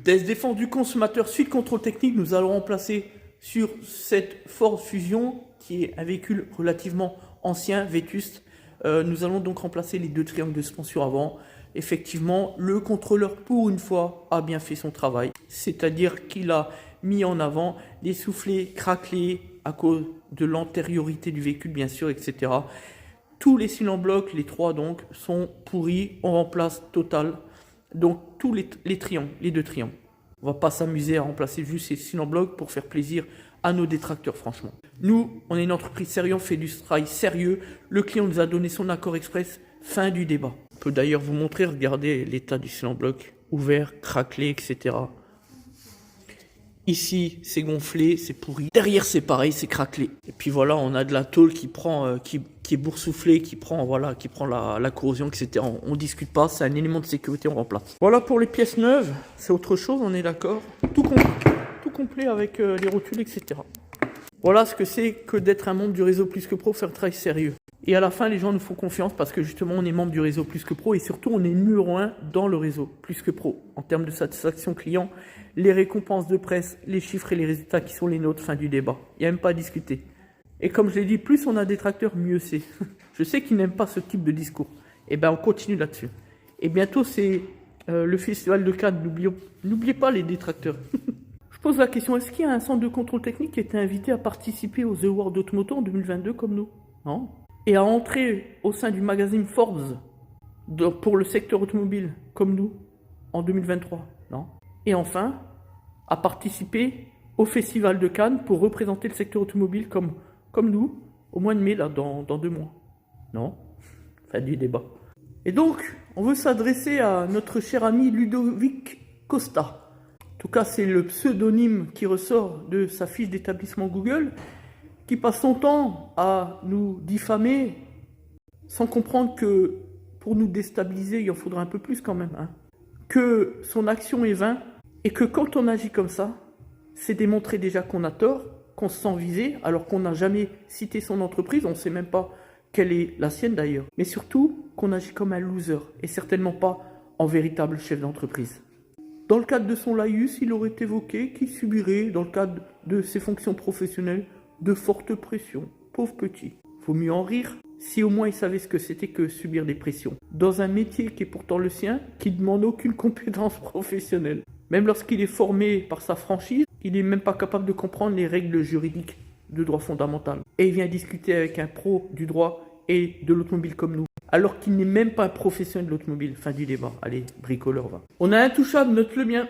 Test défense du consommateur suite contrôle technique, nous allons remplacer sur cette Ford Fusion, qui est un véhicule relativement ancien, vétuste. Nous allons donc remplacer les deux triangles de suspension avant. Effectivement, le contrôleur, pour une fois, a bien fait son travail. C'est-à-dire qu'il a mis en avant les soufflets craquelés à cause de l'antériorité du véhicule, bien sûr, etc. Tous les cylindres en bloc, les trois donc, sont pourris. On remplace total. Donc tous les triangles, les deux triangles. On va pas s'amuser à remplacer juste ces cylindres en bloc pour faire plaisir à nos détracteurs, franchement. Nous, on est une entreprise sérieuse, on fait du travail sérieux. Le client nous a donné son accord express. Fin du débat. On peut d'ailleurs vous montrer, regardez l'état du cylindre en bloc, ouvert, craquelé, etc. Ici, c'est gonflé, c'est pourri. Derrière, c'est pareil, c'est craquelé. Et puis voilà, on a de la tôle qui prend, qui est boursouflée, qui prend la corrosion, etc. On discute pas, c'est un élément de sécurité, on remplace. Voilà pour les pièces neuves, c'est autre chose, on est d'accord. Tout complet avec les rotules, etc. Voilà ce que c'est que d'être un membre du réseau Plus que Pro, faire un travail sérieux. Et à la fin, les gens nous font confiance parce que justement, on est membre du réseau Plus que Pro et surtout, on est numéro 1 dans le réseau Plus que Pro. En termes de satisfaction client, les récompenses de presse, les chiffres et les résultats qui sont les nôtres, fin du débat. Il n'y a même pas à discuter. Et comme je l'ai dit, plus on a des détracteurs, mieux c'est. Je sais qu'ils n'aiment pas ce type de discours. Et bien, on continue là-dessus. Et bientôt, c'est le Festival de Cannes. N'oubliez pas les détracteurs. Je pose la question, est-ce qu'il y a un centre de contrôle technique qui a été invité à participer aux Awards Automoto en 2022 comme nous? Non. Et à entrer au sein du magazine Forbes pour le secteur automobile comme nous en 2023? Non. Et enfin, à participer au Festival de Cannes pour représenter le secteur automobile comme nous au mois de mai, là, dans 2 mois? Non. Fin du débat. Et donc, on veut s'adresser à notre cher ami Ludovic Costa. En tout cas, c'est le pseudonyme qui ressort de sa fiche d'établissement Google, qui passe son temps à nous diffamer sans comprendre que pour nous déstabiliser, il en faudra un peu plus quand même. Que son action est vaine et que quand on agit comme ça, c'est démontrer déjà qu'on a tort, qu'on se sent visé, alors qu'on n'a jamais cité son entreprise, on ne sait même pas quelle est la sienne d'ailleurs. Mais surtout, qu'on agit comme un loser et certainement pas en véritable chef d'entreprise. Dans le cadre de son laïus, il aurait évoqué qu'il subirait, dans le cadre de ses fonctions professionnelles, de fortes pressions. Pauvre petit. Faut mieux en rire, si au moins il savait ce que c'était que subir des pressions. Dans un métier qui est pourtant le sien, qui ne demande aucune compétence professionnelle. Même lorsqu'il est formé par sa franchise, il n'est même pas capable de comprendre les règles juridiques de droit fondamental. Et il vient discuter avec un pro du droit et de l'automobile comme nous. Alors qu'il n'est même pas un professionnel de l'automobile. Fin du débat. Allez, bricoleur, va. On a Intouchable, note-le bien.